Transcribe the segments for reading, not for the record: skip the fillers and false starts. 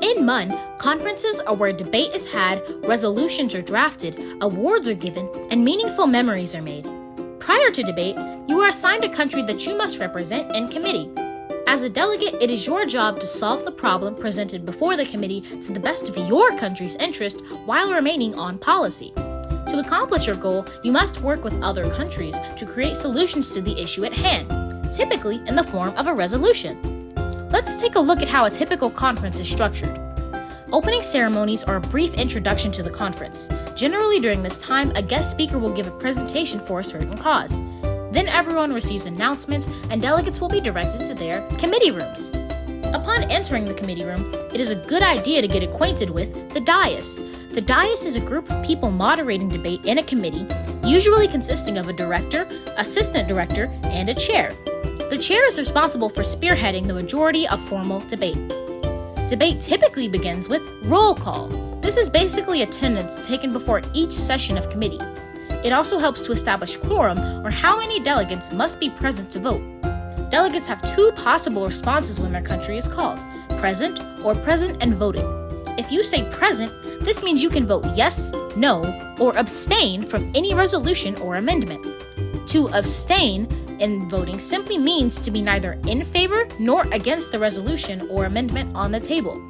In MUN, conferences are where debate is had, resolutions are drafted, awards are given, and meaningful memories are made. Prior to debate, you are assigned a country that you must represent in committee. As a delegate, it is your job to solve the problem presented before the committee to the best of your country's interest while remaining on policy. To accomplish your goal, you must work with other countries to create solutions to the issue at hand, typically in the form of a resolution. Let's take a look at how a typical conference is structured. Opening ceremonies are a brief introduction to the conference. Generally during this time, a guest speaker will give a presentation for a certain cause. Then everyone receives announcements and delegates will be directed to their committee rooms. Upon entering the committee room, it is a good idea to get acquainted with the dais. The dais is a group of people moderating debate in a committee, usually consisting of a director, assistant director, and a chair. The chair is responsible for spearheading the majority of formal debate. Debate typically begins with roll call. This is basically attendance taken before each session of committee. It also helps to establish quorum, or how many delegates must be present to vote. Delegates have two possible responses when their country is called, present or present and voting. If you say present, this means you can vote yes, no, or abstain from any resolution or amendment. To abstain in voting simply means to be neither in favor nor against the resolution or amendment on the table.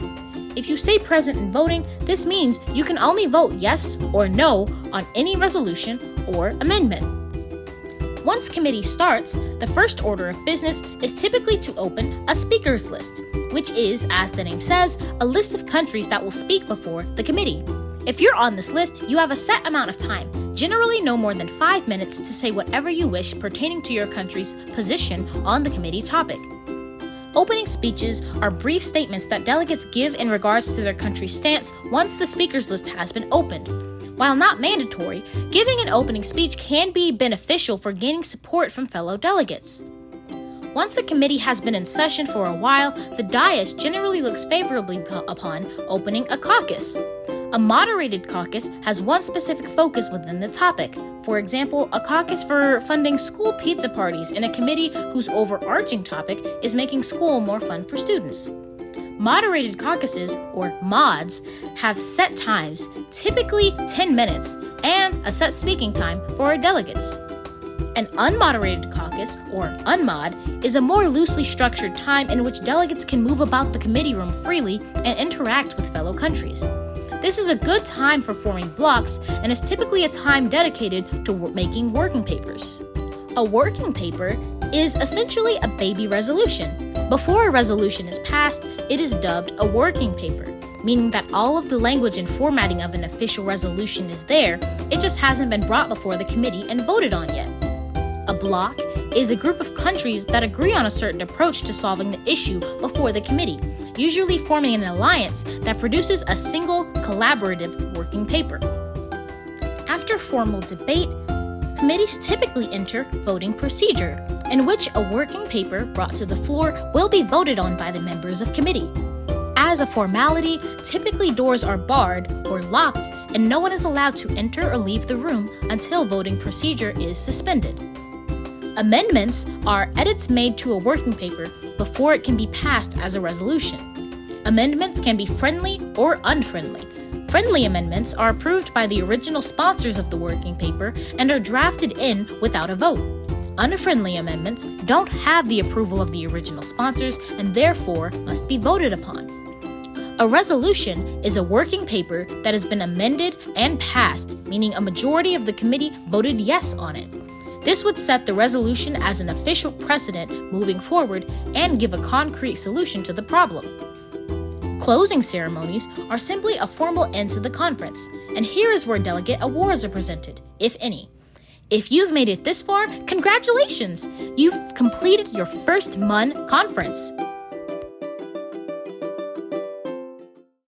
If you say present in voting, this means you can only vote yes or no on any resolution or amendment. Once committee starts, the first order of business is typically to open a speakers list, which is, as the name says, a list of countries that will speak before the committee. If you're on this list, you have a set amount of time, generally no more than 5 minutes, to say whatever you wish pertaining to your country's position on the committee topic. Opening speeches are brief statements that delegates give in regards to their country's stance once the speakers list has been opened. While not mandatory, giving an opening speech can be beneficial for gaining support from fellow delegates. Once a committee has been in session for a while, the dais generally looks favorably upon opening a caucus. A moderated caucus has one specific focus within the topic. For example, a caucus for funding school pizza parties in a committee whose overarching topic is making school more fun for students. Moderated caucuses, or mods, have set times, typically 10 minutes, and a set speaking time for our delegates. An unmoderated caucus, or unmod, is a more loosely structured time in which delegates can move about the committee room freely and interact with fellow countries. This is a good time for forming blocks and is typically a time dedicated to making working papers. A working paper is essentially a baby resolution. Before a resolution is passed, it is dubbed a working paper, meaning that all of the language and formatting of an official resolution is there, it just hasn't been brought before the committee and voted on yet. A bloc is a group of countries that agree on a certain approach to solving the issue before the committee, usually forming an alliance that produces a single collaborative working paper. After formal debate, committees typically enter voting procedure, in which a working paper brought to the floor will be voted on by the members of committee. As a formality, typically doors are barred or locked and no one is allowed to enter or leave the room until voting procedure is suspended. Amendments are edits made to a working paper before it can be passed as a resolution. Amendments can be friendly or unfriendly. Friendly amendments are approved by the original sponsors of the working paper and are drafted in without a vote. Unfriendly amendments don't have the approval of the original sponsors and therefore must be voted upon. A resolution is a working paper that has been amended and passed, meaning a majority of the committee voted yes on it. This would set the resolution as an official precedent moving forward and give a concrete solution to the problem. Closing ceremonies are simply a formal end to the conference, and here is where delegate awards are presented, if any. If you've made it this far, congratulations! You've completed your first MUN conference.